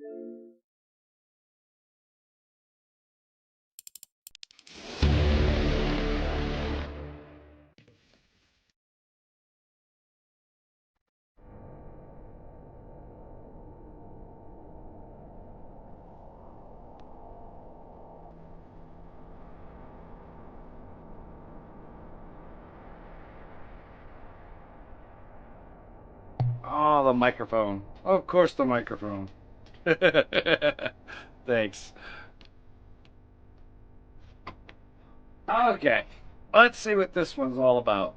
Oh, the microphone. Of course, the microphone. Thanks. Okay, let's see what this one's all about.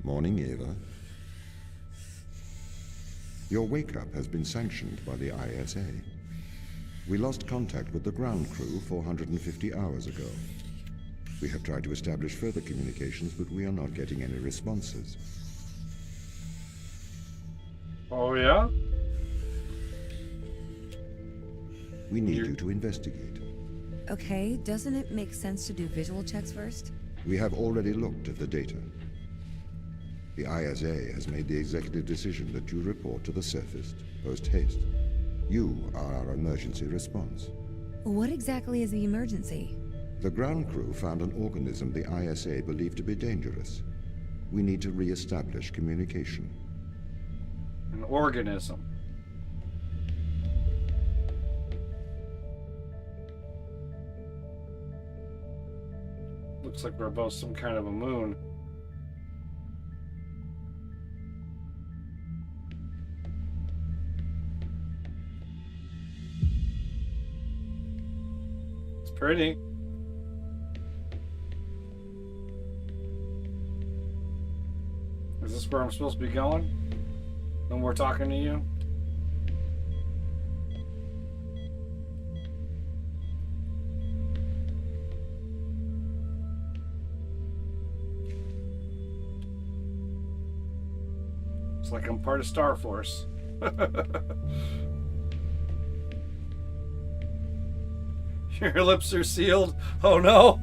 Morning, Eva. Your wake-up has been sanctioned by the ISA. We lost contact with the ground crew 450 hours ago. We have tried to establish further communications, but we are not getting any responses. Oh, yeah? We need you to investigate. Okay, doesn't it make sense to do visual checks first? We have already looked at the data. The ISA has made the executive decision that you report to the surface post-haste. You are our emergency response. What exactly is the emergency? The ground crew found an organism the ISA believed to be dangerous. We need to re-establish communication. An organism. Looks like we're above some kind of a moon. It's pretty. Is this where I'm supposed to be going? When we're talking to you? It's like I'm part of Star Force. Your lips are sealed. Oh no.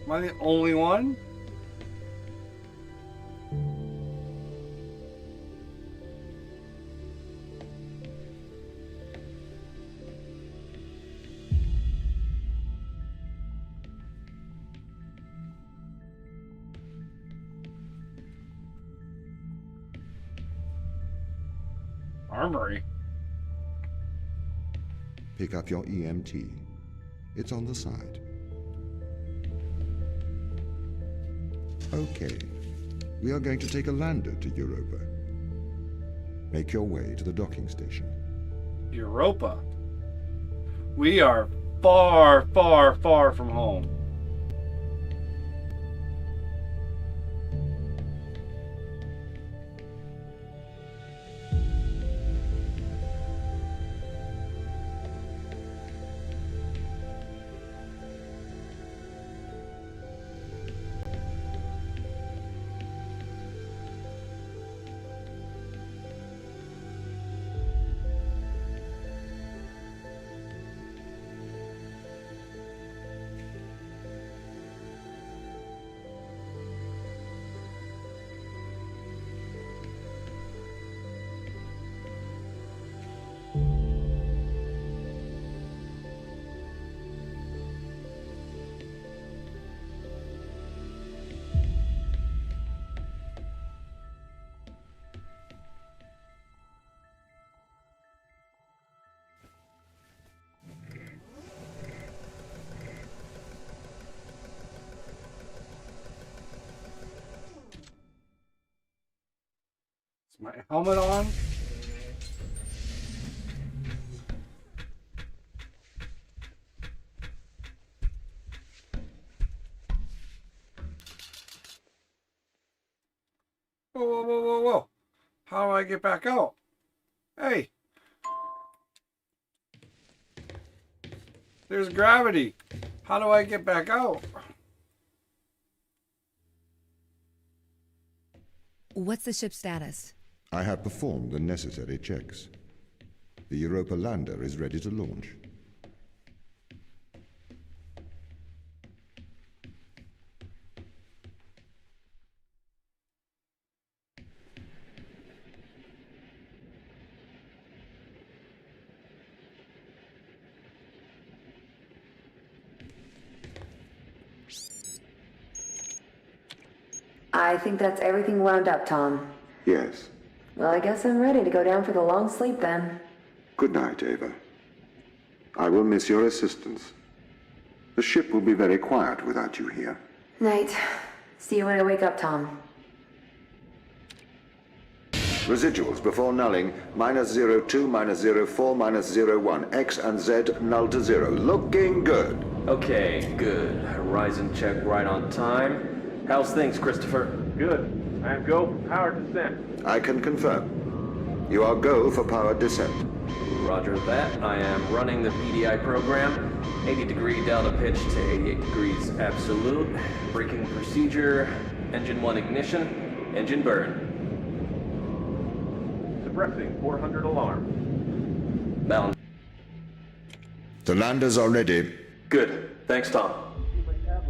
Am I the only one? Armory. Pick up your EMT. It's on the side. Okay. We are going to take a lander to Europa. Make your way to the docking station. Europa. We are far, far, far from home. My helmet on? Whoa, whoa, whoa, whoa, whoa. How do I get back out? Hey. There's gravity. How do I get back out? What's the ship's status? I have performed the necessary checks. The Europa lander is ready to launch. I think that's everything wound up, Tom. Yes. Well, I guess I'm ready to go down for the long sleep then. Good night, Ava. I will miss your assistance. The ship will be very quiet without you here. Night. See you when I wake up, Tom. Residuals before nulling, -02, -04, -01. X and Z null to 0. Looking good. Okay, good. Horizon check right on time. How's things, Christopher? Good. I am go for power descent. I can confirm. You are go for power descent. Roger that. I am running the PDI program. 80-degree delta pitch to 88 degrees absolute. Braking procedure. Engine 1 ignition. Engine burn. Suppressing 400 alarm. Balance. The landers are ready. Good. Thanks, Tom.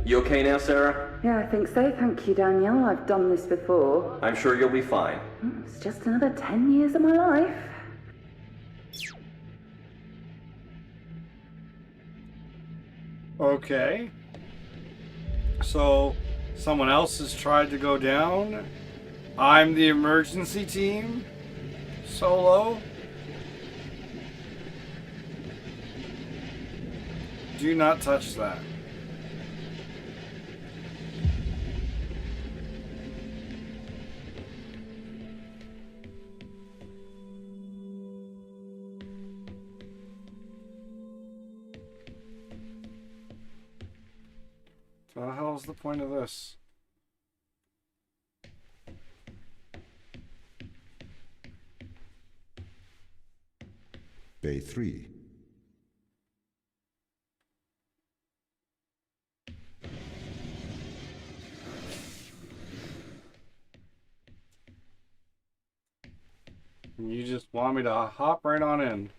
You okay now, Sarah? Yeah, I think so. Thank you, Daniel. I've done this before. I'm sure you'll be fine. It's just another 10 years of my life. Okay. So, someone else has tried to go down. I'm the emergency team. Solo. Do not touch that. What the hell is the point of this? Bay 3. You just want me to hop right on in.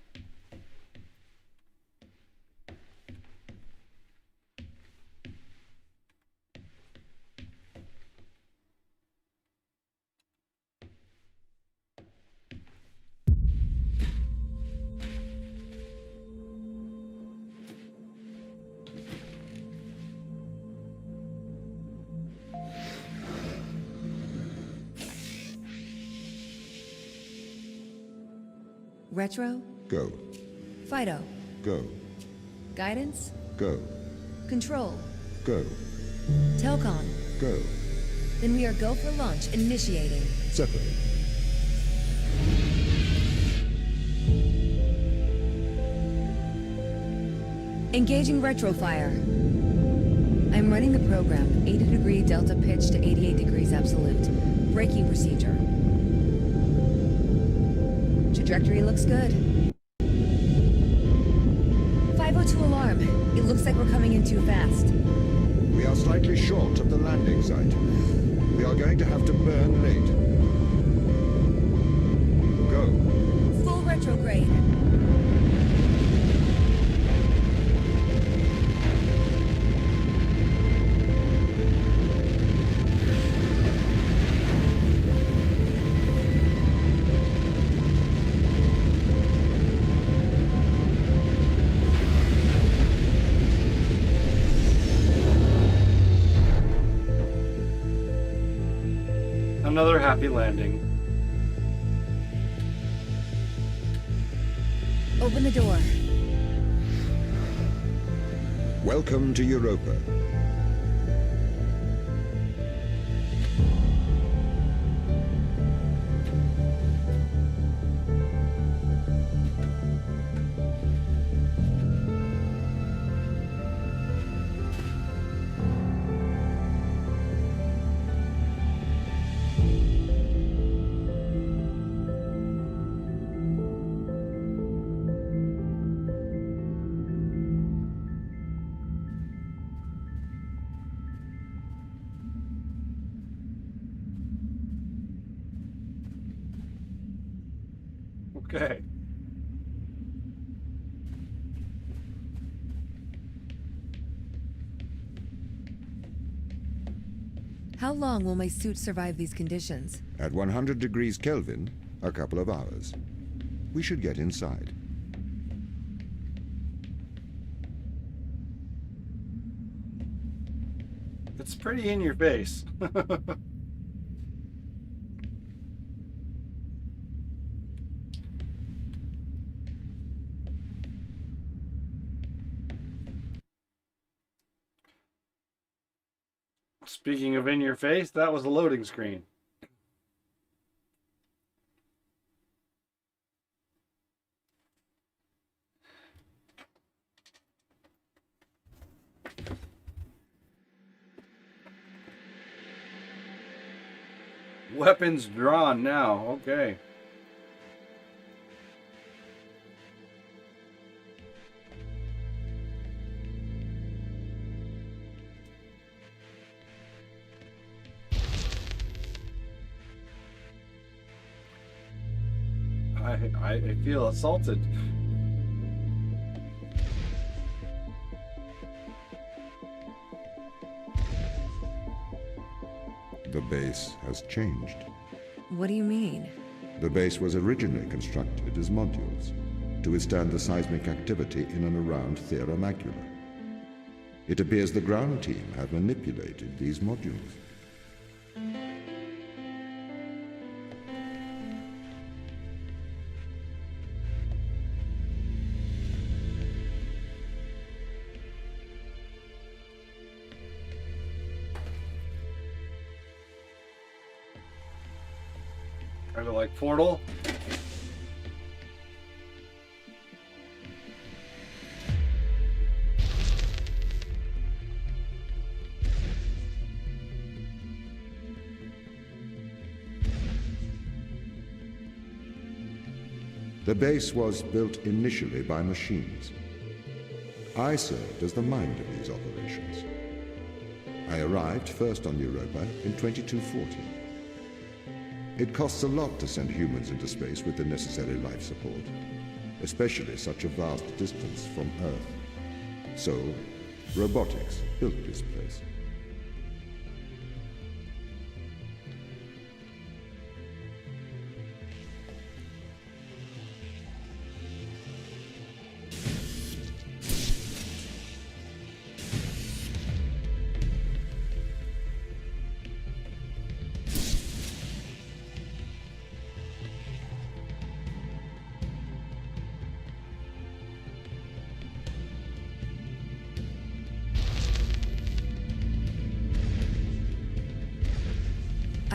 Retro? Go. Fido? Go. Guidance? Go. Control? Go. Telcon? Go. Then we are go for launch, initiating. Separate. Engaging retrofire. I'm running the program. 80-degree delta pitch to 88 degrees absolute. Braking procedure. Trajectory looks good. 502 alarm. It looks like we're coming in too fast. We are slightly short of the landing site. We are going to have to burn late. Go. Full retrograde. Another happy landing. Open the door. Welcome to Europa. Okay. How long will my suit survive these conditions? At 100 degrees Kelvin, a couple of hours. We should get inside. It's pretty in your face. Speaking of in your face, that was a loading screen. Weapons drawn now. Okay. I feel assaulted. The base has changed. What do you mean? The base was originally constructed as modules to withstand the seismic activity in and around Thera Macula. It appears the ground team have manipulated these modules. Kind of like Portal. The base was built initially by machines. I served as the mind of these operations. I arrived first on Europa in 2240. It costs a lot to send humans into space with the necessary life support, especially such a vast distance from Earth. So, robotics built this place.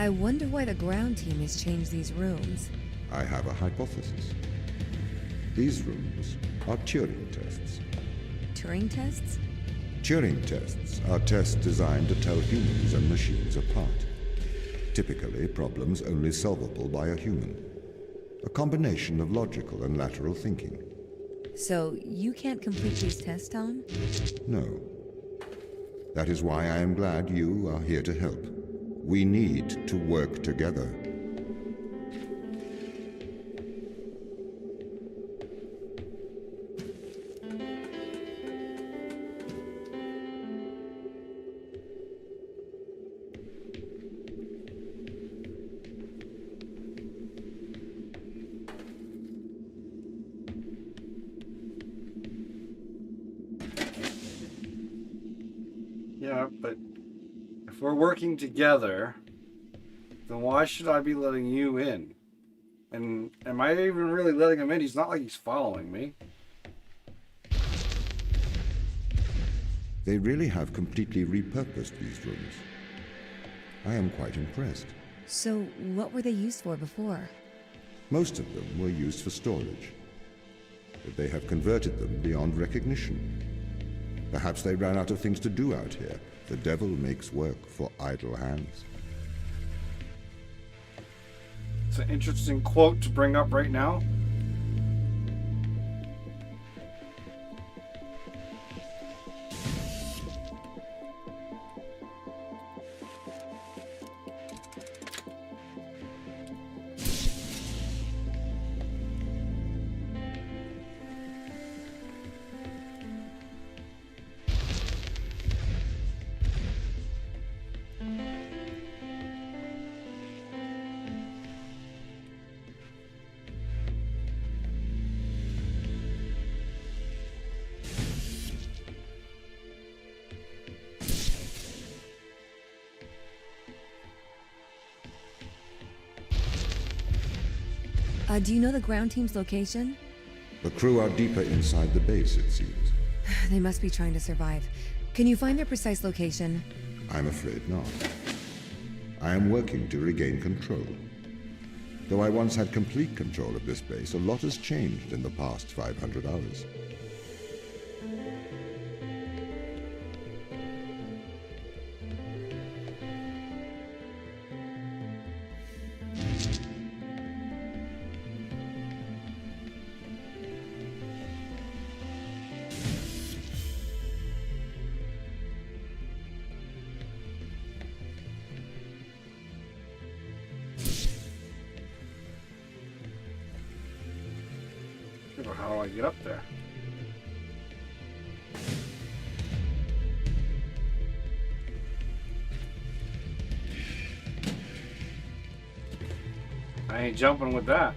I wonder why the ground team has changed these rooms. I have a hypothesis. These rooms are Turing tests. Turing tests? Turing tests are tests designed to tell humans and machines apart. Typically, problems only solvable by a human. A combination of logical and lateral thinking. So, you can't complete these tests, Tom? No. That is why I am glad you are here to help. We need to work together. Yeah, but if we're working together, then why should I be letting you in? And am I even really letting him in? He's not like he's following me. They really have completely repurposed these rooms. I am quite impressed. So, what were they used for before? Most of them were used for storage. But they have converted them beyond recognition. Perhaps they ran out of things to do out here. The devil makes work for idle hands. It's an interesting quote to bring up right now. Do you know the ground team's location? The crew are deeper inside the base, it seems. They must be trying to survive. Can you find their precise location? I'm afraid not. I am working to regain control. Though I once had complete control of this base, a lot has changed in the past 500 hours. How do I get up there? I ain't jumping with that.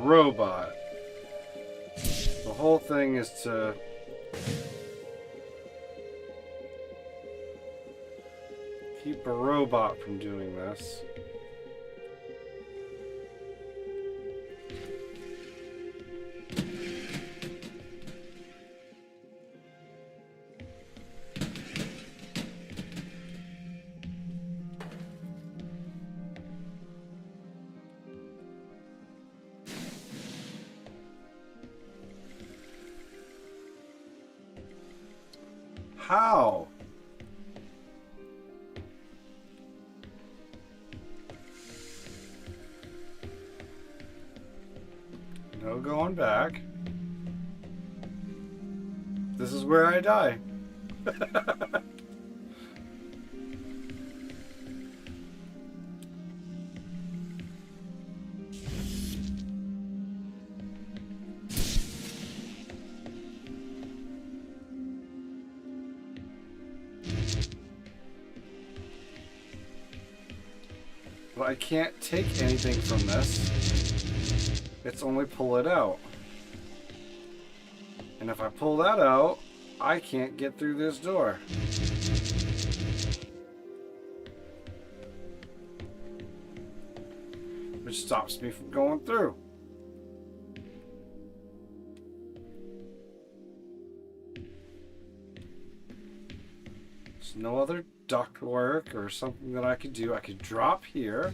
Robot. The whole thing is to keep a robot from doing this. How? No going back. This is where I die. But I can't take anything from this. It's only pull it out. And if I pull that out, I can't get through this door. Which stops me from going through. There's no other duct work or something that I could do. I could drop here.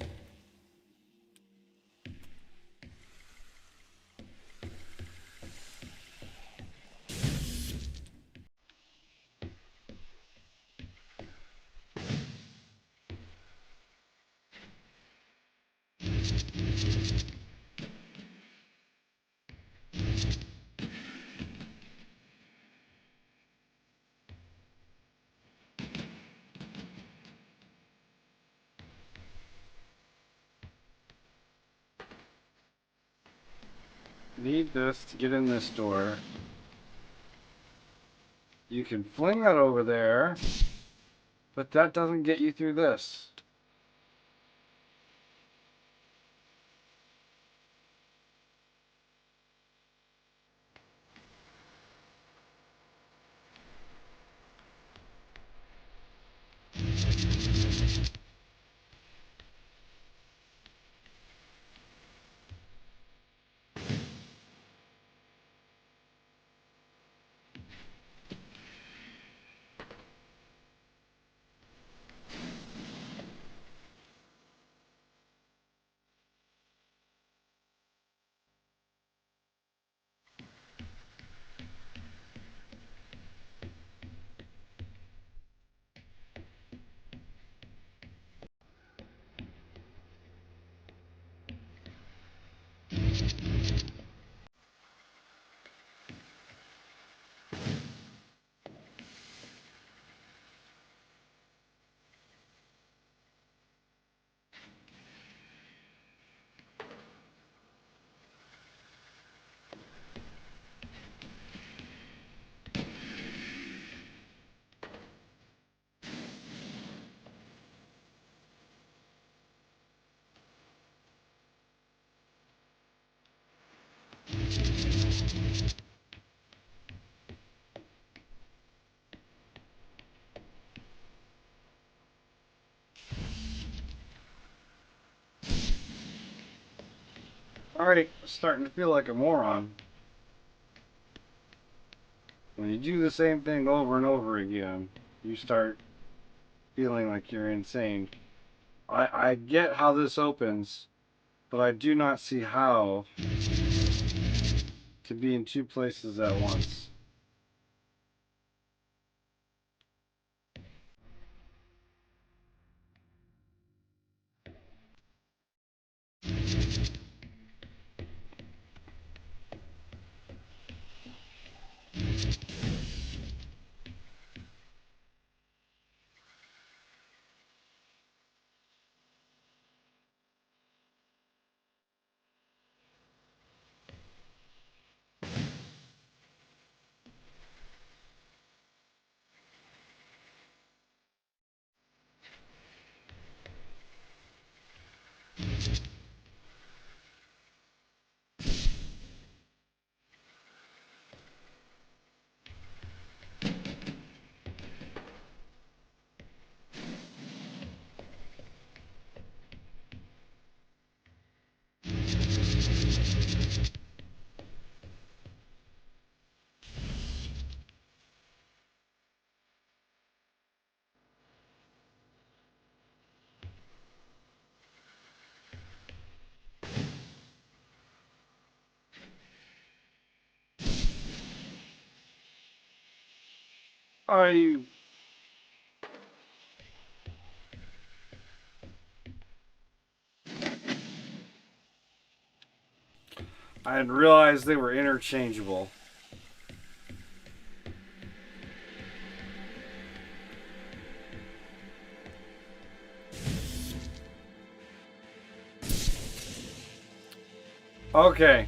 Need this to get in this door. You can fling that over there, but that doesn't get you through this. Alright, starting to feel like a moron. When you do the same thing over and over again, you start feeling like you're insane. I get how this opens, but I do not see how to be in two places at once. I didn't realize they were interchangeable. Okay.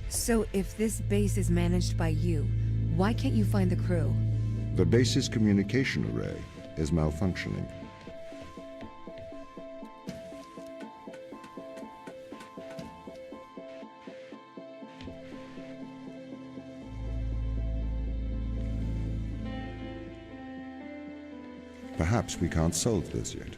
So if this base is managed by you, why can't you find the crew? The base's communication array is malfunctioning. Perhaps we can't solve this yet.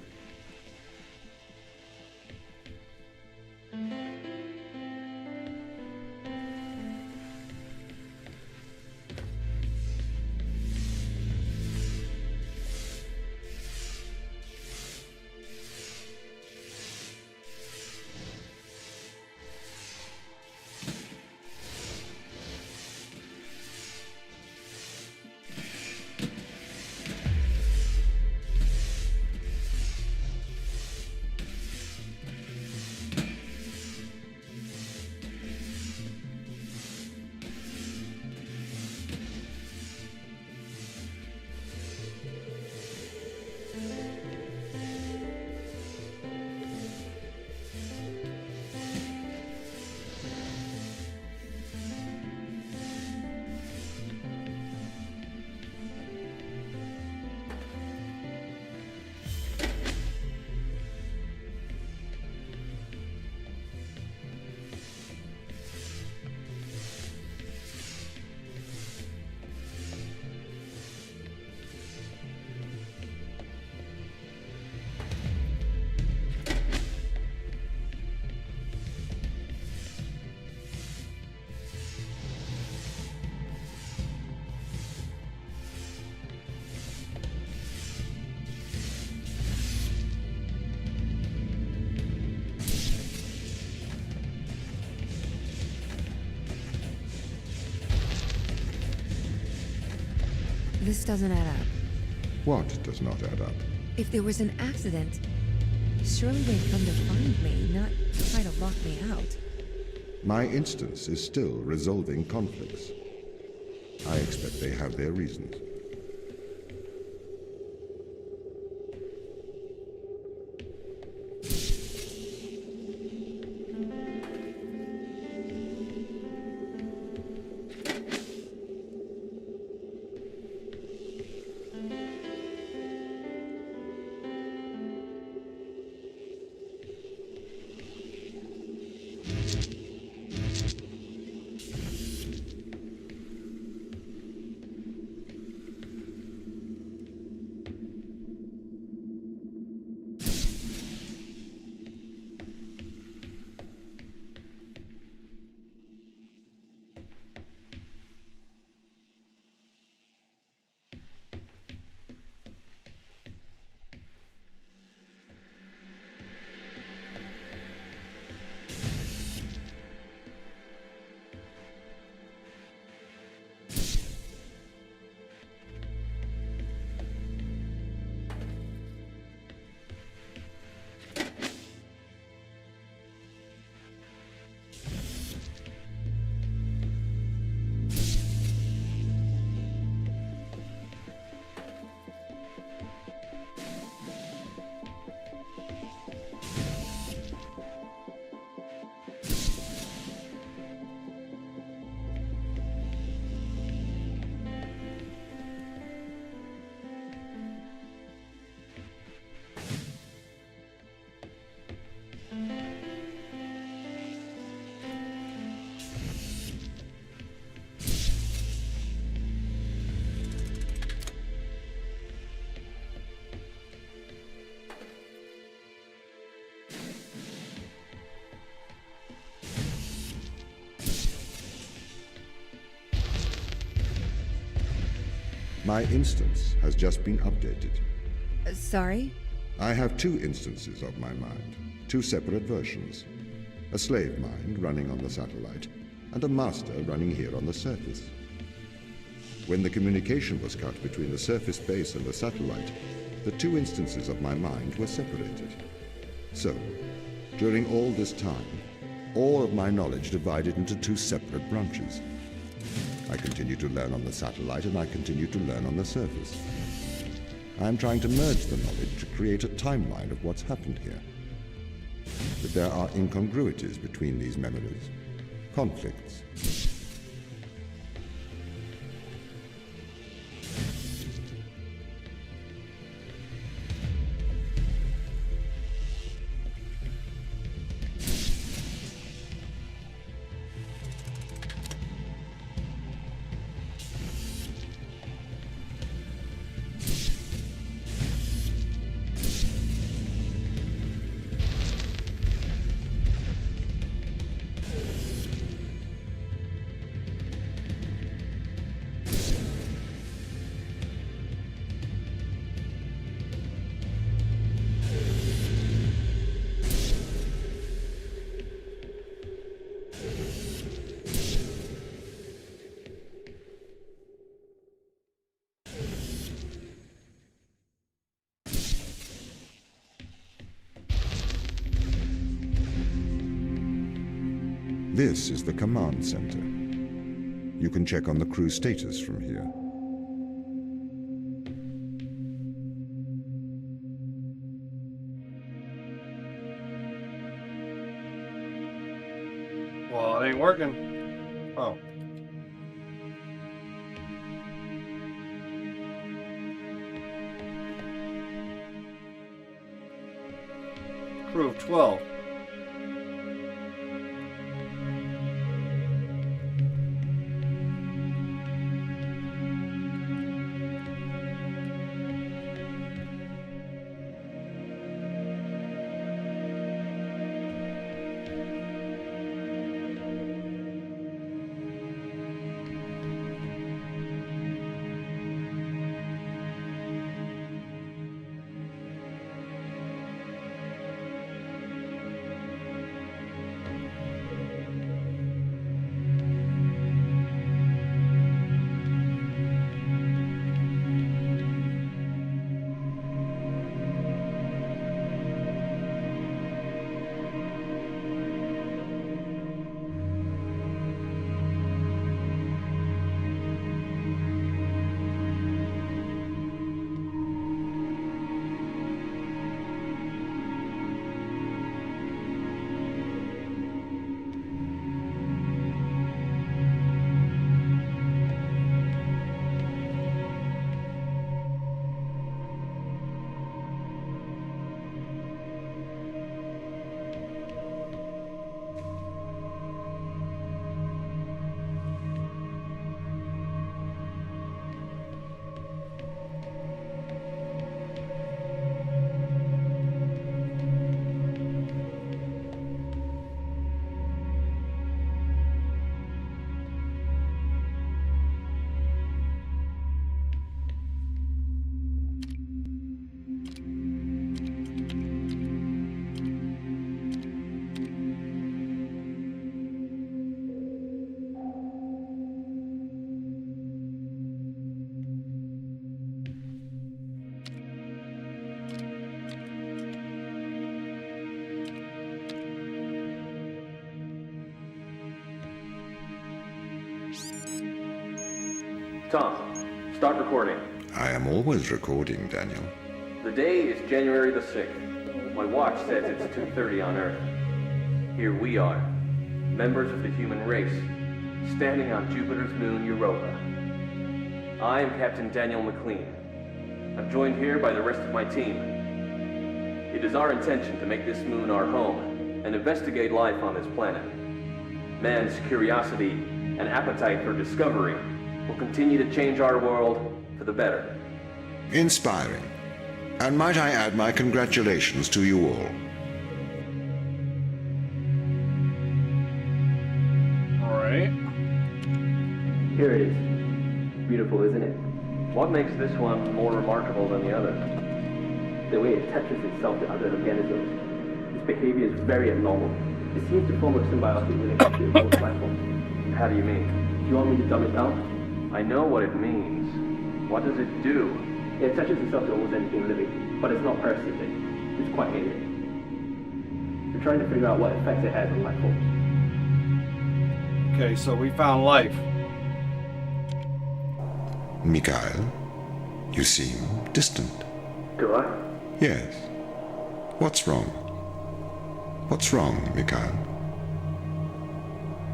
This doesn't add up. What does not add up? If there was an accident, surely they'd come to find me, not try to lock me out. My instance is still resolving conflicts. I expect they have their reasons. My instance has just been updated. Sorry? I have two instances of my mind, two separate versions. A slave mind running on the satellite, and a master running here on the surface. When the communication was cut between the surface base and the satellite, the two instances of my mind were separated. So, during all this time, all of my knowledge divided into two separate branches. I continue to learn on the satellite, and I continue to learn on the surface. I am trying to merge the knowledge to create a timeline of what's happened here. But there are incongruities between these memories, conflicts. This is the command center. You can check on the crew status from here. Well, it ain't working. Oh. Crew of 12. Tom, start recording. I am always recording, Daniel. The day is January the 6th. My watch says it's 2:30 on Earth. Here we are, members of the human race, standing on Jupiter's moon Europa. I am Captain Daniel McLean. I'm joined here by the rest of my team. It is our intention to make this moon our home and investigate life on this planet. Man's curiosity and appetite for discovery will continue to change our world for the better. Inspiring. And might I add my congratulations to you all. Alright. Here it is. Beautiful, isn't it? What makes this one more remarkable than the others? The way it attaches itself to other organisms. Its behavior is very abnormal. It seems to form a symbiotic relationship with most life forms. How do you mean? Do you want me to dumb it down? I know what it means. What does it do? It attaches itself to almost anything living, but it's not parasitic. It's quite alien. We're trying to figure out what effects it has on life forms. Okay, so we found life. Mikhail, you seem distant. Do I? Yes. What's wrong? What's wrong, Mikhail?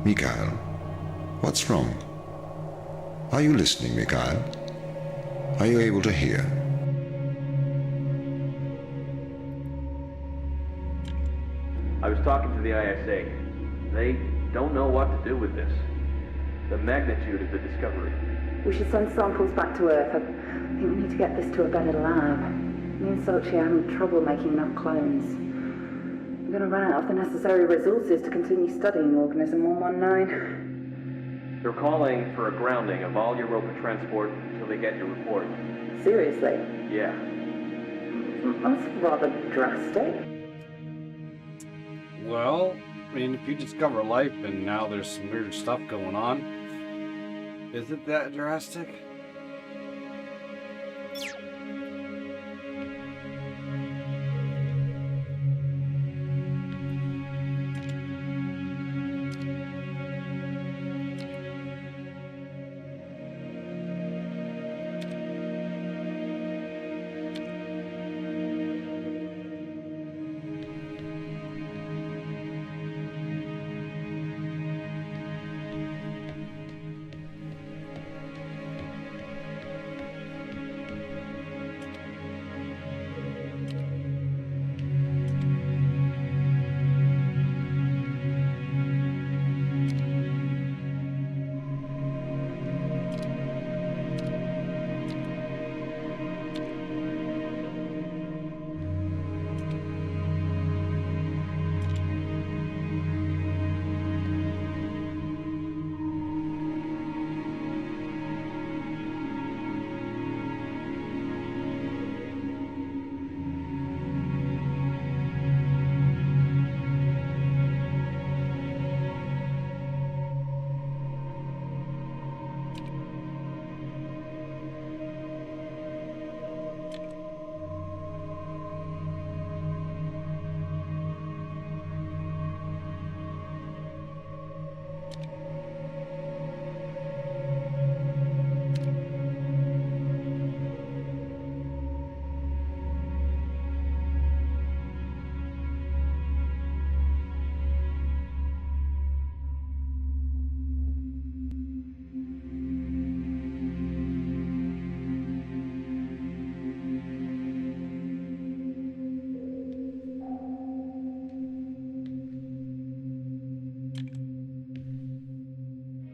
Mikhail, what's wrong? Are you listening, Mikhail? Are you able to hear? I was talking to the ISA. They don't know what to do with this. The magnitude of the discovery. We should send samples back to Earth. I think we need to get this to a better lab. Me and Sochi are having trouble making enough clones. We're going to run out of the necessary resources to continue studying Organism 119. They're calling for a grounding of all Europa transport until they get your report. Seriously? Yeah. That's rather drastic. Well, I mean, if you discover life and now there's some weird stuff going on, is it that drastic?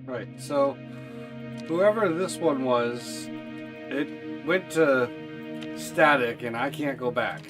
Right, so whoever this one was, it went to static and I can't go back.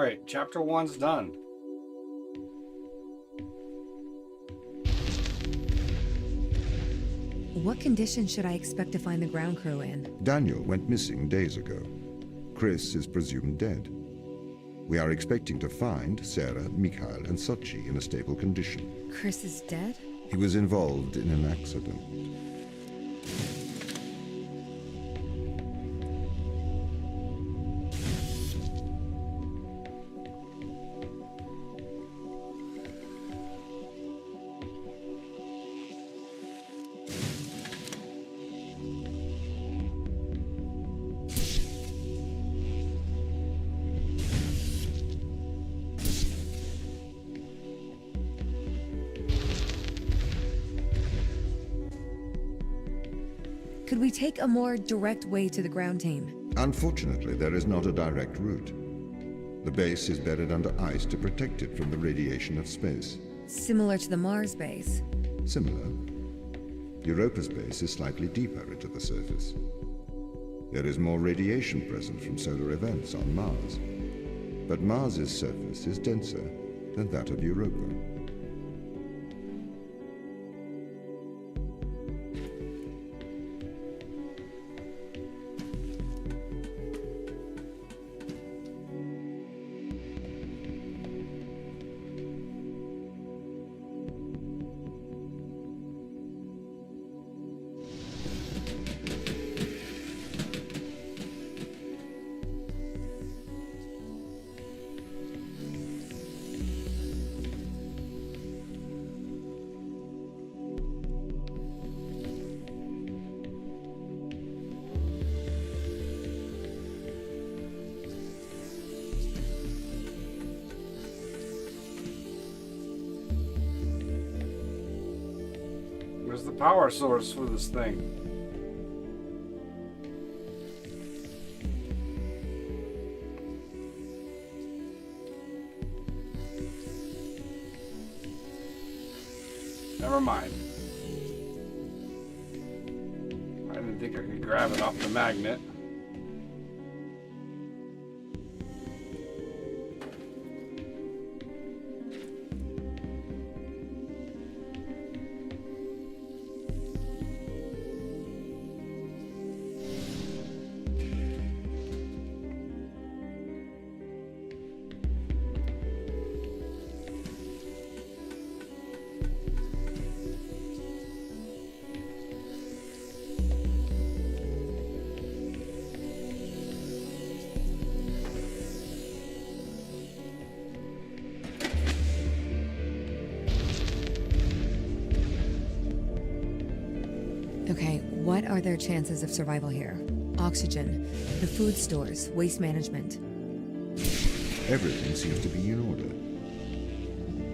Alright, chapter 1's done. What condition should I expect to find the ground crew in? Daniel went missing days ago. Chris is presumed dead. We are expecting to find Sarah, Mikhail, and Sochi in a stable condition. Chris is dead? He was involved in an accident. Could we take a more direct way to the ground team? Unfortunately, there is not a direct route. The base is buried under ice to protect it from the radiation of space. Similar to the Mars base. Similar. Europa's base is slightly deeper into the surface. There is more radiation present from solar events on Mars. But Mars's surface is denser than that of Europa. Where's the power source for this thing? Never mind. I didn't think I could grab it off the magnet. Okay, what are their chances of survival here? Oxygen, the food stores, waste management. Everything seems to be in order.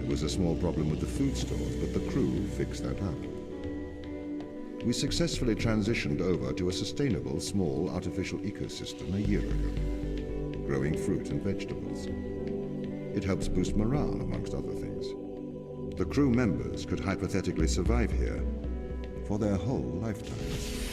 There was a small problem with the food stores, but the crew fixed that up. We successfully transitioned over to a sustainable, small, artificial ecosystem a year ago, growing fruit and vegetables. It helps boost morale, amongst other things. The crew members could hypothetically survive here for their whole lifetimes.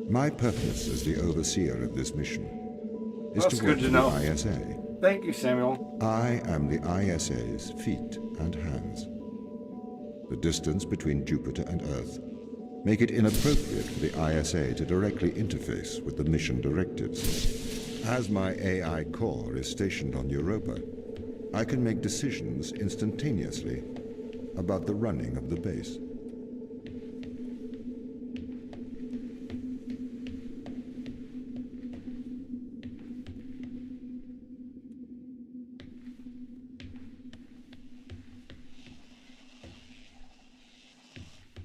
My purpose as the overseer of this mission is That's to good work to for know. the ISA. Thank you, Samuel. I am the ISA's feet and hands. The distance between Jupiter and Earth make it inappropriate for the ISA to directly interface with the mission directives. As my AI core is stationed on Europa, I can make decisions instantaneously about the running of the base.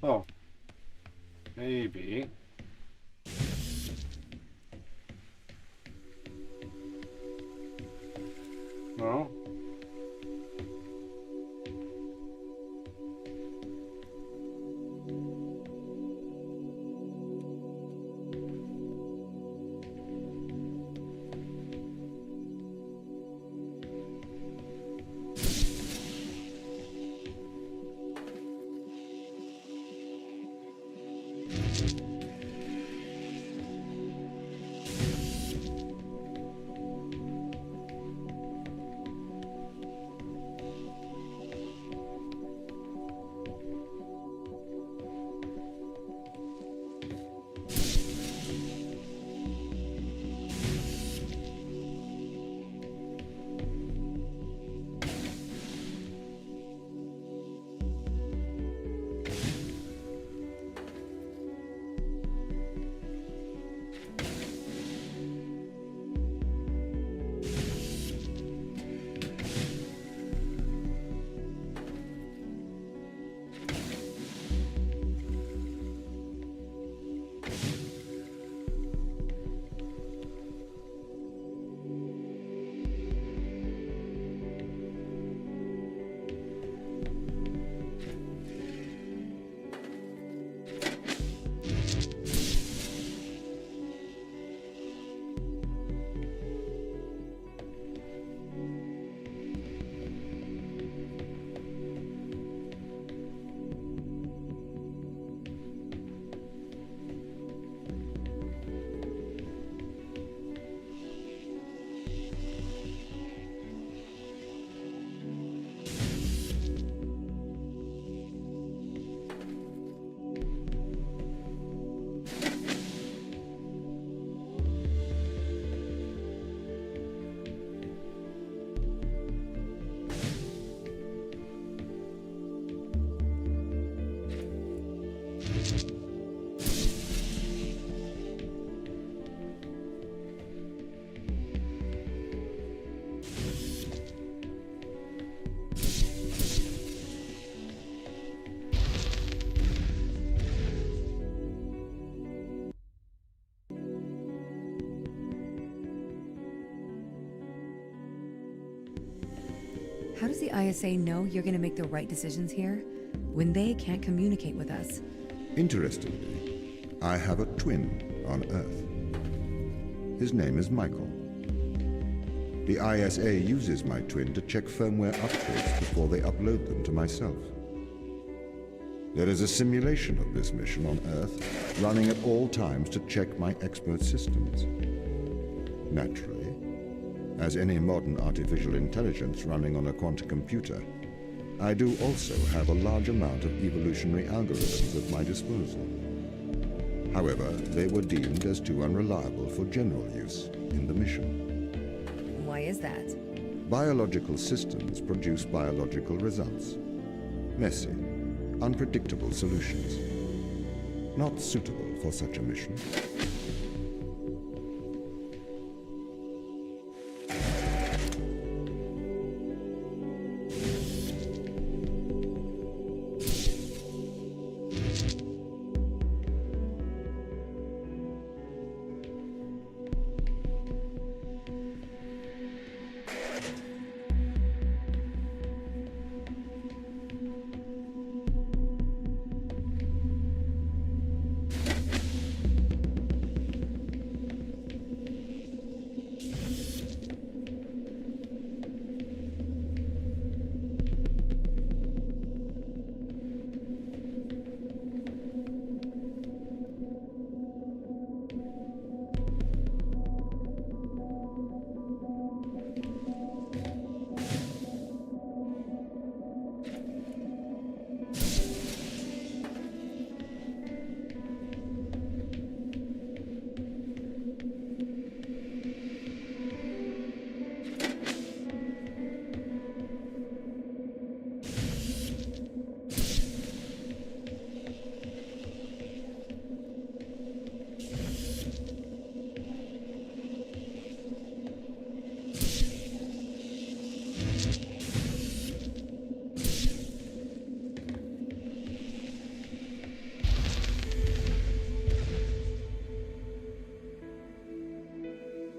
Oh. Maybe. No. How does the ISA know you're gonna make the right decisions here when they can't communicate with us? Interestingly, I have a twin on Earth. His name is Michael. The ISA uses my twin to check firmware updates before they upload them to myself. There is a simulation of this mission on Earth running at all times to check my expert systems. Naturally, as any modern artificial intelligence running on a quantum computer, I do also have a large amount of evolutionary algorithms at my disposal. However, they were deemed as too unreliable for general use in the mission. Why is that? Biological systems produce biological results. Messy, unpredictable solutions. Not suitable for such a mission.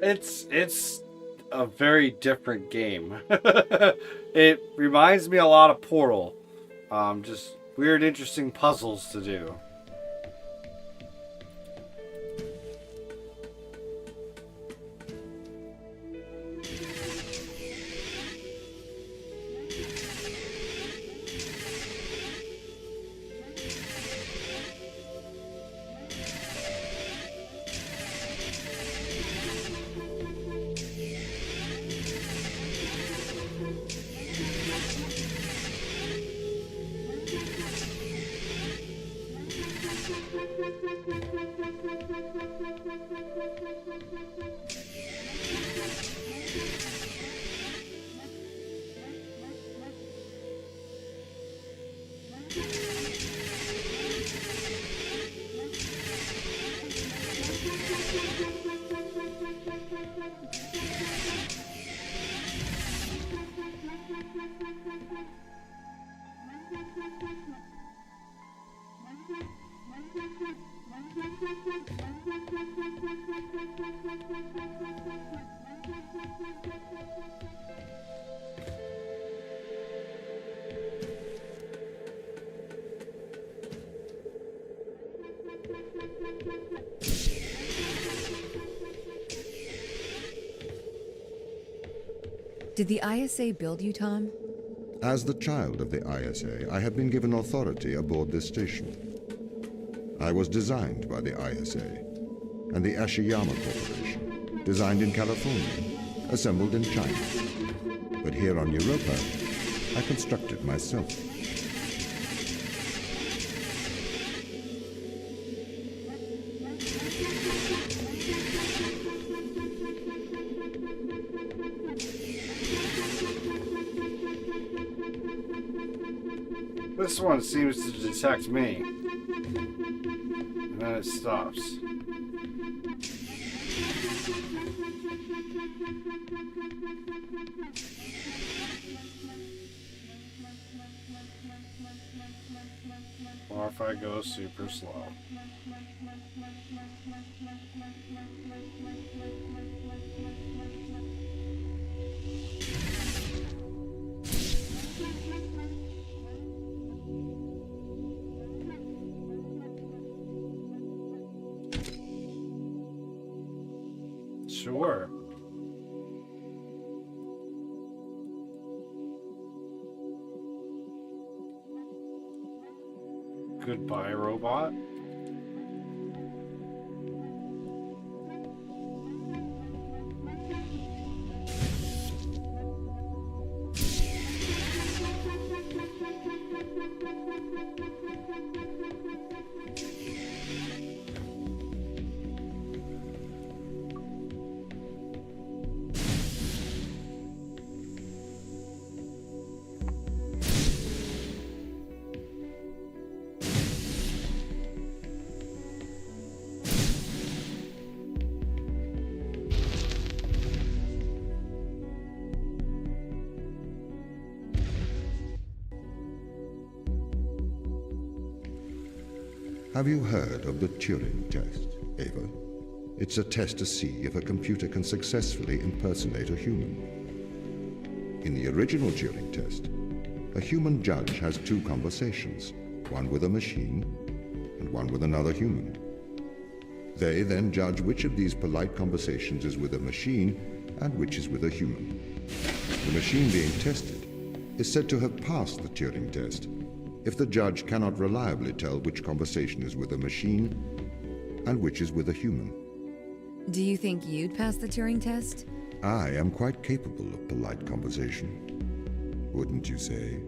It's a very different game. It reminds me a lot of Portal. Just weird, interesting puzzles to do. Did the ISA build you, Tom? As the child of the ISA, I have been given authority aboard this station. I was designed by the ISA and the Ashiyama Corporation, designed in California, assembled in China. But here on Europa, I constructed myself. This one seems to detect me. And then it stops. Or if I go super slow. Sure. Goodbye, robot. Have you heard of the Turing Test, Ava? It's a test to see if a computer can successfully impersonate a human. In the original Turing Test, a human judge has two conversations, one with a machine and one with another human. They then judge which of these polite conversations is with a machine and which is with a human. The machine being tested is said to have passed the Turing Test if the judge cannot reliably tell which conversation is with a machine and which is with a human. Do you think you'd pass the Turing test? I am quite capable of polite conversation. Wouldn't you say?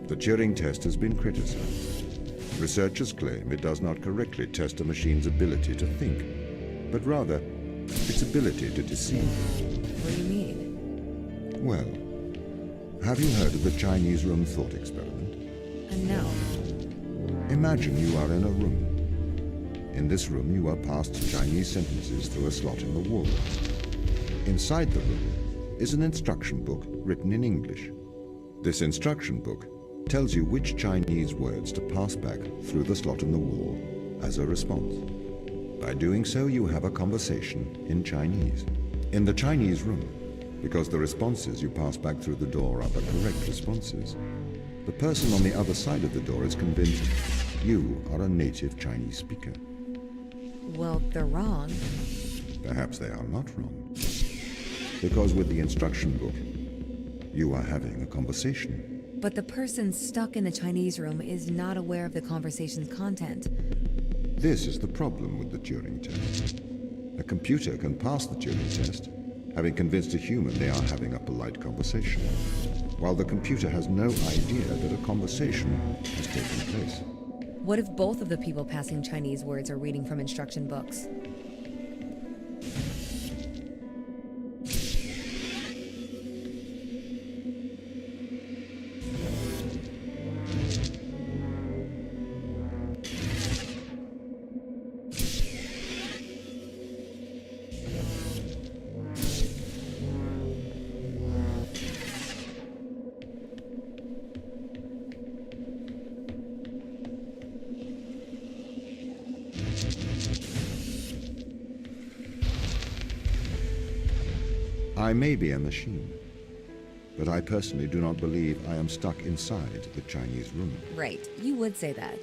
The Turing test has been criticized. Researchers claim it does not correctly test a machine's ability to think, but rather its ability to deceive. What do you mean? Well, have you heard of the Chinese room thought experiment? No. Imagine you are in a room. In this room, you are passed Chinese sentences through a slot in the wall. Inside the room is an instruction book written in English. This instruction book tells you which Chinese words to pass back through the slot in the wall as a response. By doing so, you have a conversation in Chinese. In the Chinese room, because the responses you pass back through the door are the correct responses, the person on the other side of the door is convinced you are a native Chinese speaker. Well, they're wrong. Perhaps they are not wrong. Because with the instruction book, you are having a conversation. But the person stuck in the Chinese room is not aware of the conversation's content. This is the problem with the Turing test. A computer can pass the Turing test, having convinced a human they are having a polite conversation, while the computer has no idea that a conversation has taken place. What if both of the people passing Chinese words are reading from instruction books? I may be a machine, but I personally do not believe I am stuck inside the Chinese room. Right, you would say that.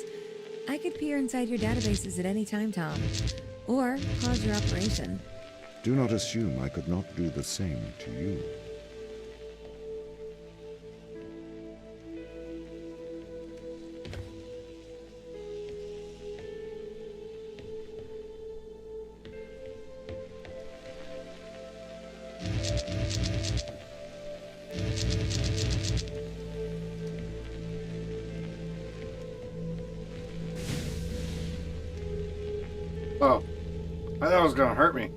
I could peer inside your databases at any time, Tom. Or pause your operation. Do not assume I could not do the same to you. Oh, I thought it was gonna hurt me.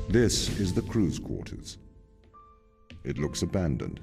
This is the crew's quarters. It looks abandoned.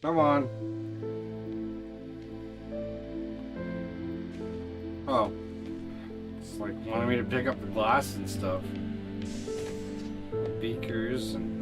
Come on. Oh. It's like wanting me to pick up the glass and stuff. Beakers and...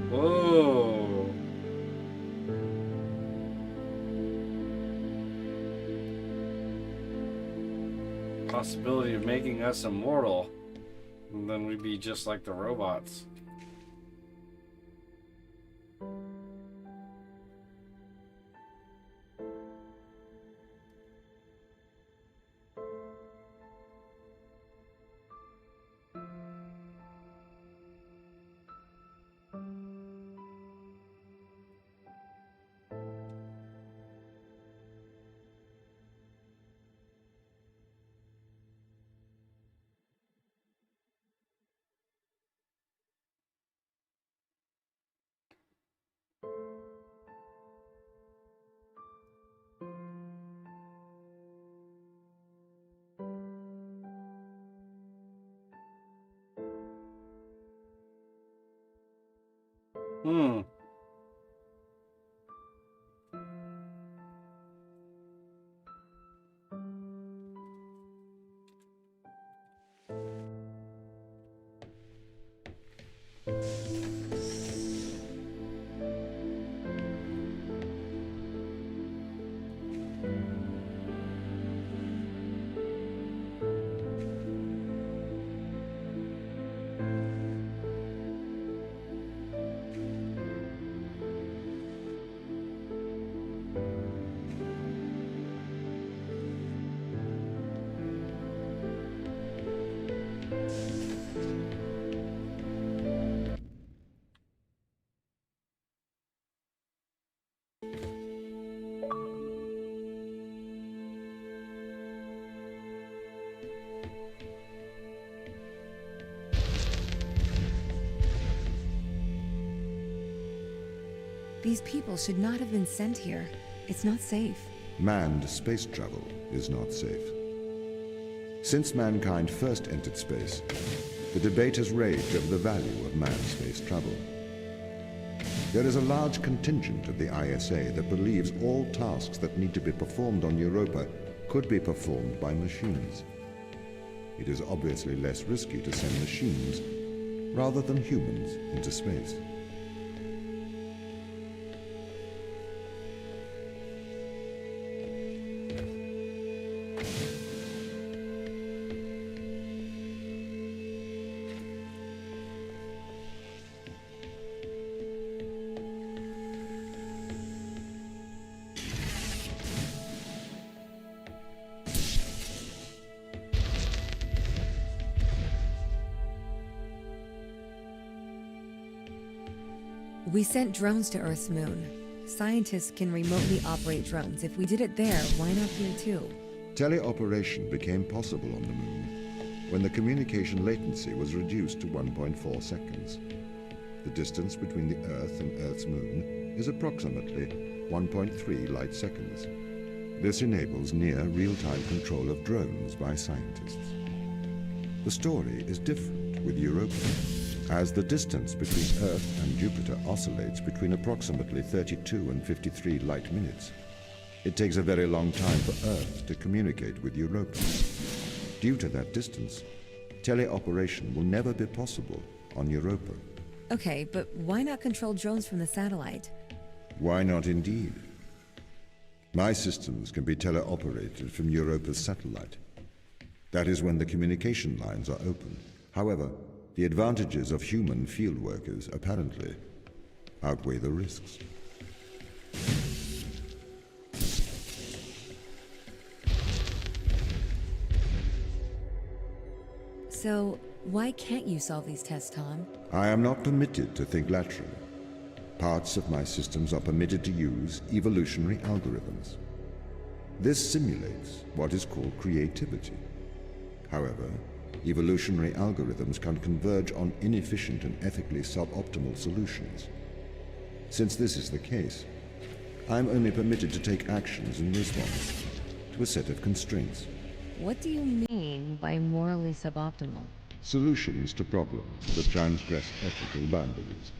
Whoa. Possibility of making us immortal. And then we'd be just like the robots. Hmm. These people should not have been sent here. It's not safe. Manned space travel is not safe. Since mankind first entered space, the debate has raged over the value of manned space travel. There is a large contingent of the ISA that believes all tasks that need to be performed on Europa could be performed by machines. It is obviously less risky to send machines rather than humans into space. We sent drones to Earth's moon. Scientists can remotely operate drones. If we did it there, why not here too? Teleoperation became possible on the moon when the communication latency was reduced to 1.4 seconds. The distance between the Earth and Earth's moon is approximately 1.3 light seconds. This enables near real-time control of drones by scientists. The story is different with Europa, as the distance between Earth and Jupiter oscillates between approximately 32 and 53 light minutes. It takes a very long time for Earth to communicate with Europa. Due to that distance, teleoperation will never be possible on Europa. Okay, but why not control drones from the satellite? Why not indeed? My systems can be teleoperated from Europa's satellite. That is when the communication lines are open. However, the advantages of human field workers apparently outweigh the risks. So, why can't you solve these tests, Tom? I am not permitted to think laterally. Parts of my systems are permitted to use evolutionary algorithms. This simulates what is called creativity. However, evolutionary algorithms can converge on inefficient and ethically suboptimal solutions. Since this is the case, I am only permitted to take actions in response to a set of constraints. What do you mean by morally suboptimal? Solutions to problems that transgress ethical boundaries.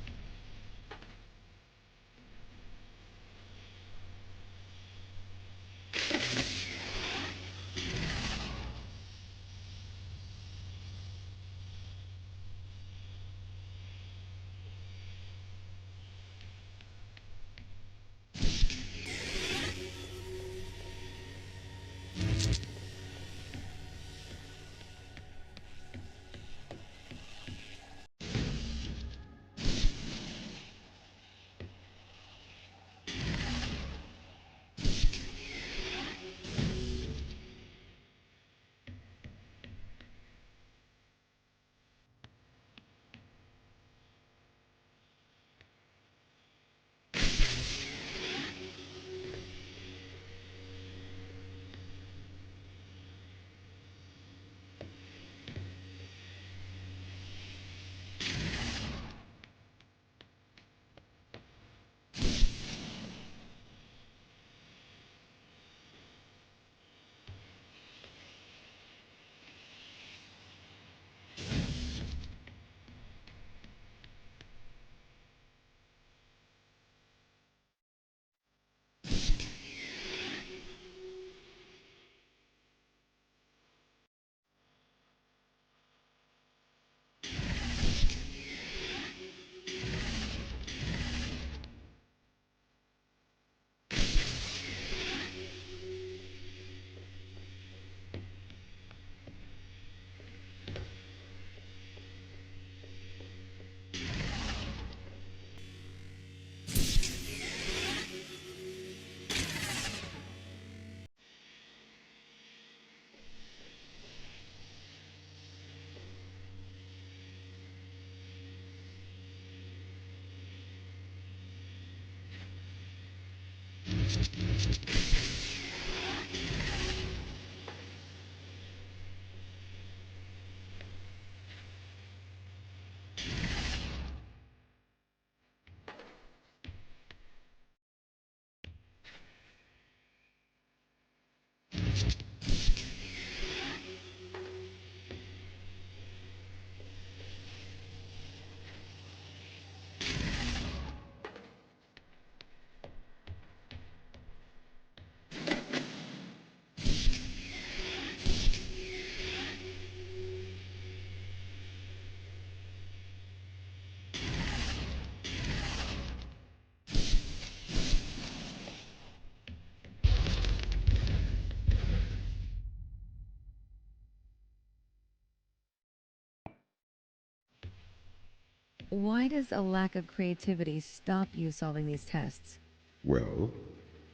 Why does a lack of creativity stop you solving these tests? Well,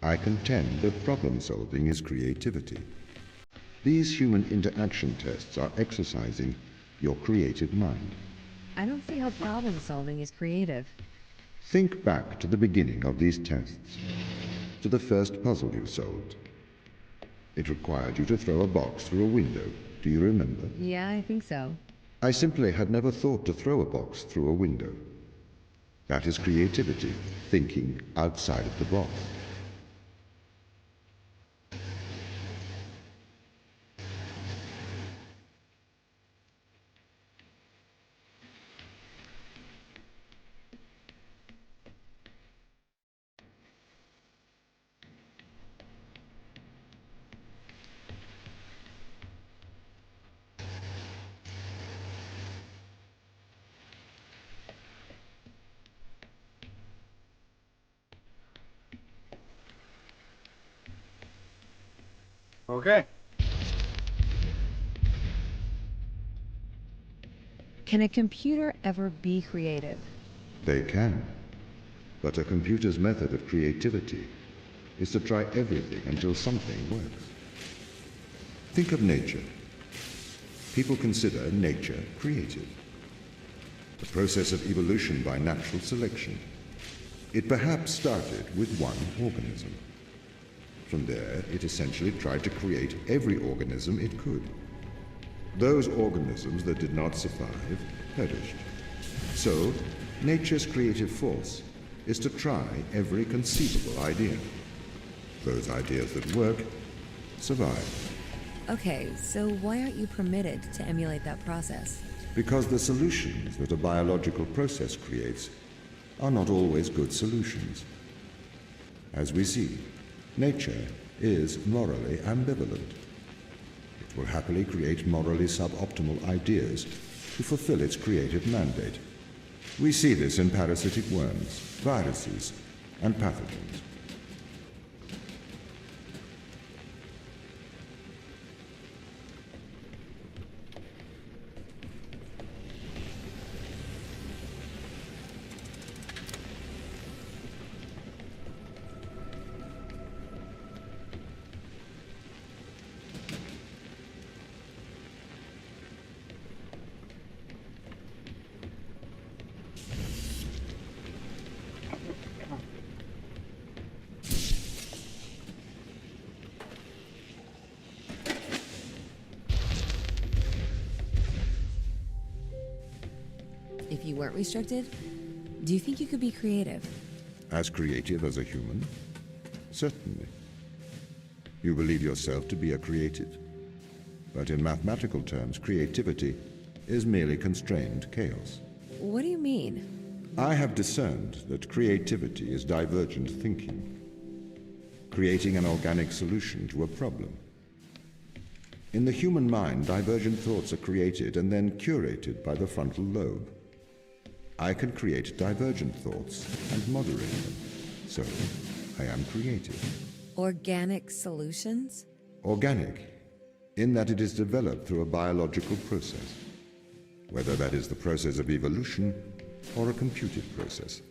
I contend that problem solving is creativity. These human interaction tests are exercising your creative mind. I don't see how problem solving is creative. Think back to the beginning of these tests, to the first puzzle you solved. It required you to throw a box through a window. Do you remember? Yeah, I think so. I simply had never thought to throw a box through a window. That is creativity, thinking outside of the box. Okay. Can a computer ever be creative? They can. But a computer's method of creativity is to try everything until something works. Think of nature. people consider nature creative. The process of evolution by natural selection. It perhaps started with one organism. From there, it essentially tried to create every organism it could. Those organisms that did not survive perished. So, nature's creative force is to try every conceivable idea. Those ideas that work survive. Okay, so why aren't you permitted to emulate that process? Because the solutions that a biological process creates are not always good solutions. As we see, nature is morally ambivalent. It will happily create morally suboptimal ideas to fulfill its creative mandate. We see this in parasitic worms, viruses, and pathogens. If you weren't restricted, do you think you could be creative? As creative as a human? Certainly. You believe yourself to be a creative. But in mathematical terms, creativity is merely constrained chaos. What do you mean? I have discerned that creativity is divergent thinking, creating an organic solution to a problem. In the human mind, divergent thoughts are created and then curated by the frontal lobe. I can create divergent thoughts and moderate them. So, I am creative. Organic solutions? Organic, in that it is developed through a biological process, whether that is the process of evolution or a computed process.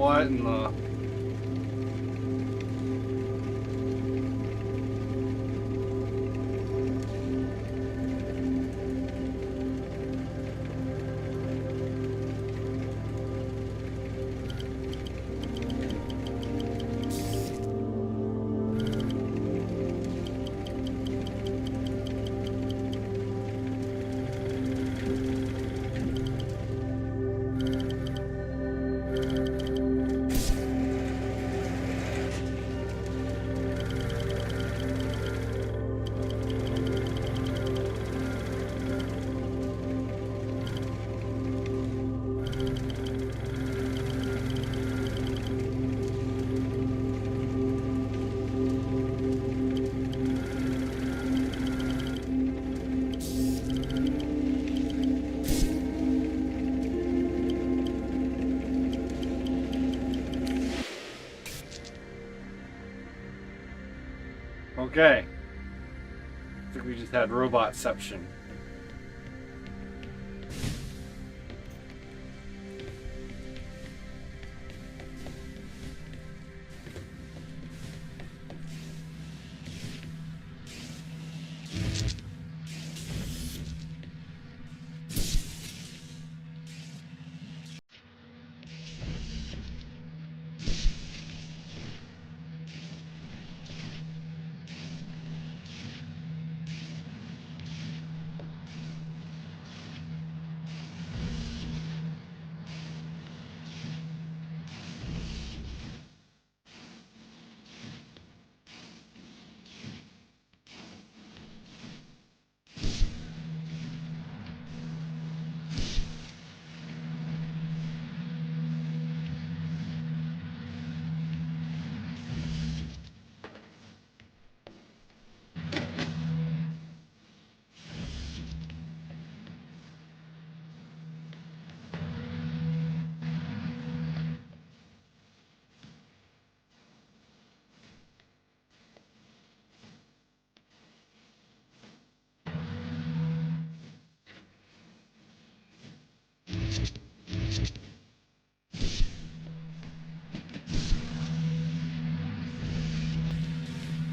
What in the... Okay. I think we just had robotception.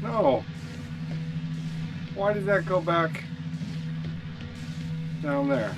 No. Why did that go back down there?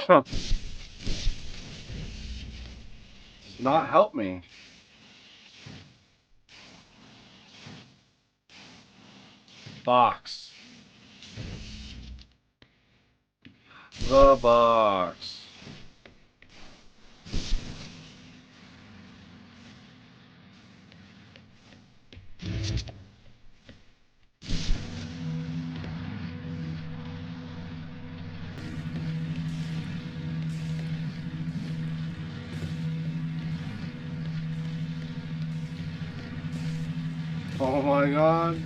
Does not help me. Box. The box. Oh my god.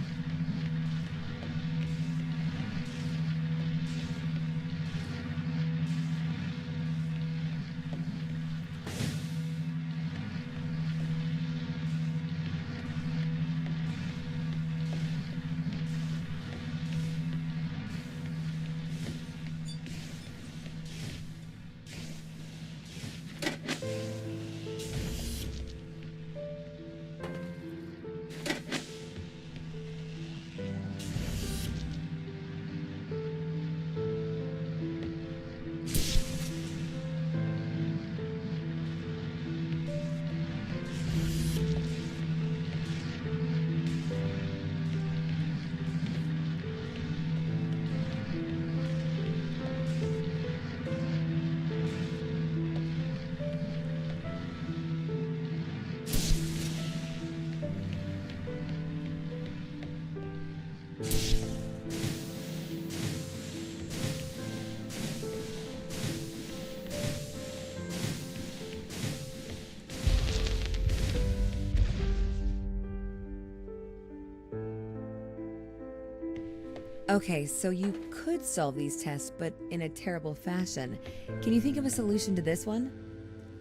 Okay, so you could solve these tests, but in a terrible fashion. Can you think of a solution to this one?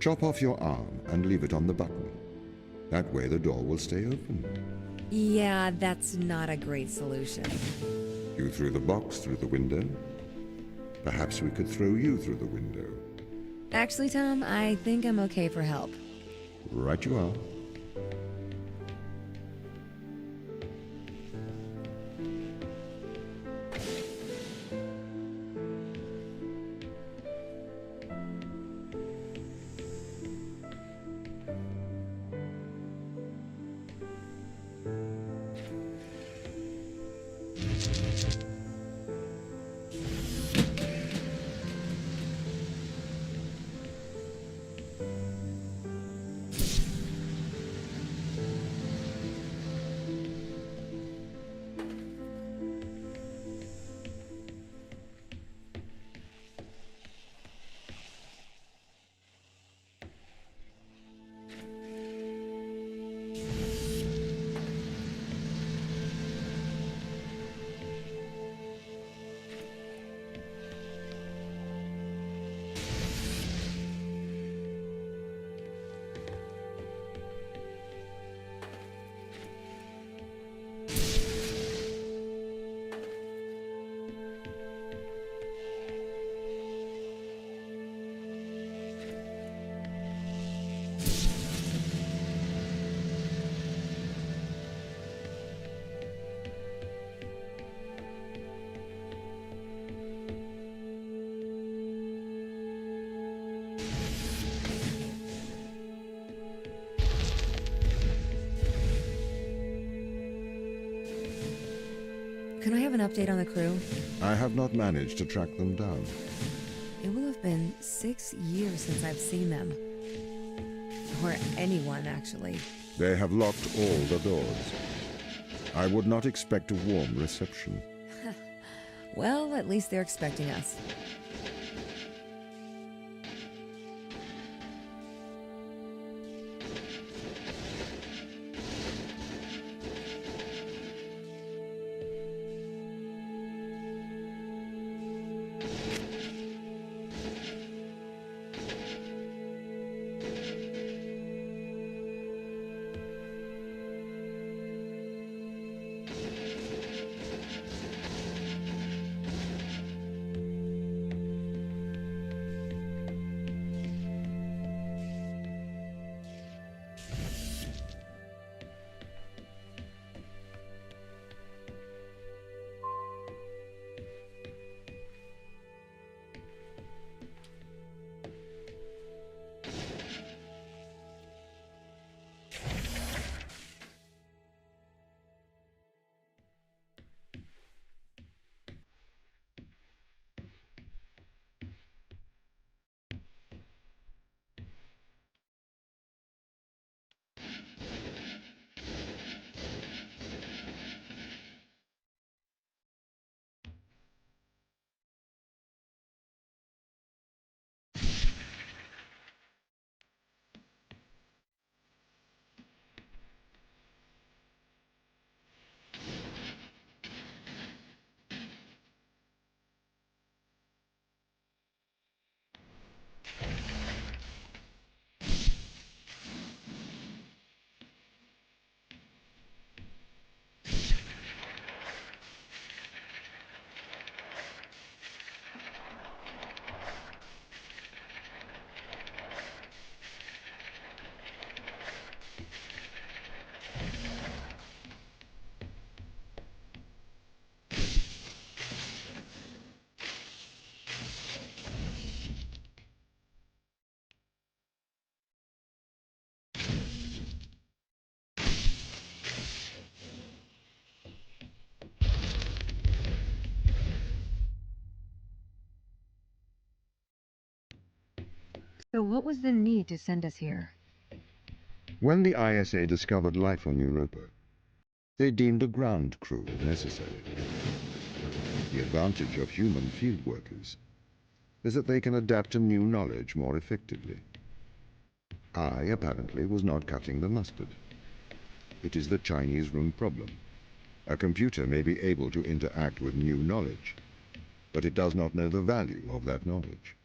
Chop off your arm and leave it on the button. That way the door will stay open. Yeah, that's not a great solution. You threw the box through the window. Perhaps we could throw you through the window. Actually, Tom, I think I'm okay for help. Right you are. Can I have an update on the crew? I have not managed to track them down. It will have been 6 years since I've seen them. Or anyone, actually. They have locked all the doors. I would not expect a warm reception. Well, at least they're expecting us. So what was the need to send us here? When the ISA discovered life on Europa, they deemed a ground crew necessary. The advantage of human field workers is that they can adapt to new knowledge more effectively. I, apparently, was not cutting the mustard. It is the Chinese room problem. A computer may be able to interact with new knowledge, but it does not know the value of that knowledge.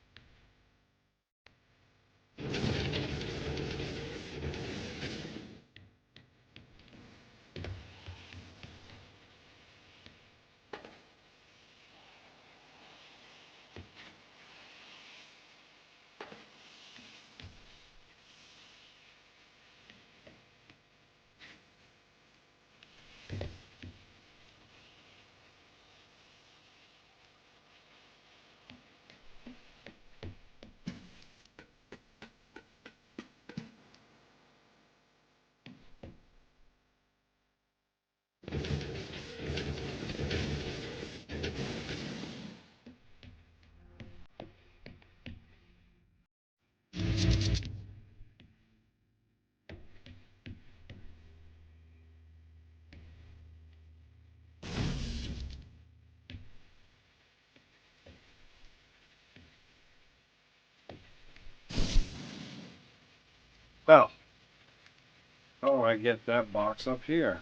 Well, how do I get that box up here?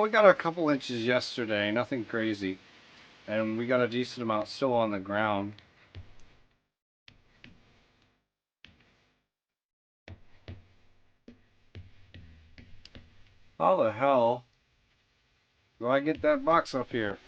We got a couple inches yesterday, nothing crazy. And we got a decent amount still on the ground. How the hell do I get that box up here?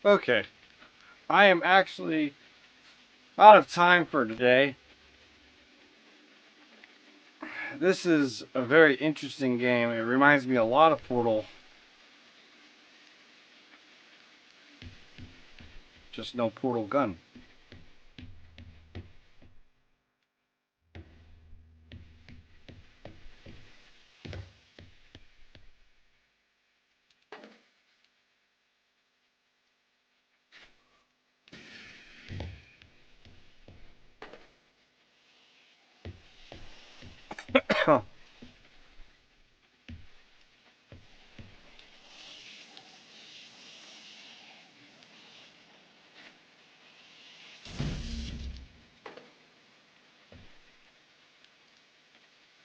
Okay, I am actually out of time for today. this is a very interesting game. It reminds me a lot of Portal. Just no Portal gun.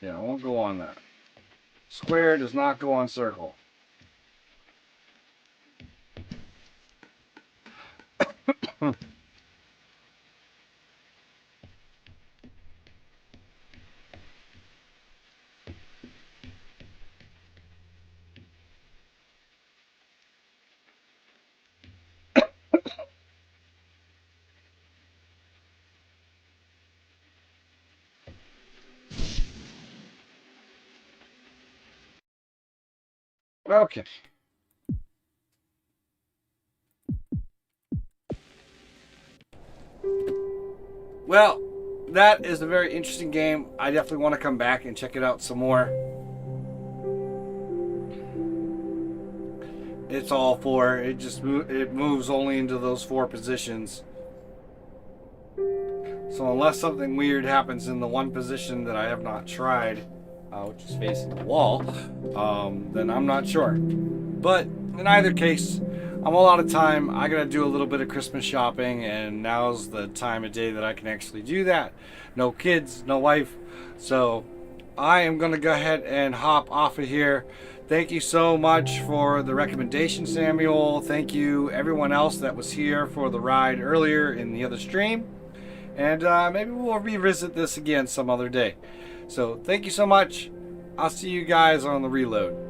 Yeah, I won't go on that. Square does not go on circle. Okay. Well, that is a very interesting game. I definitely want to come back and check it out some more. It's all four. It moves only into those four positions. So unless something weird happens in the one position that I have not tried, which is facing the wall, then I'm not sure. But in either case, I'm all out of time. I gotta do a little bit of Christmas shopping, and now's the time of day that I can actually do that. No kids, no wife. So I am gonna go ahead and hop off of here. Thank you so much for the recommendation, Samuel. Thank you everyone else that was here for the ride earlier in the other stream. And maybe we'll revisit this again some other day. So thank you so much. I'll see you guys on the reload.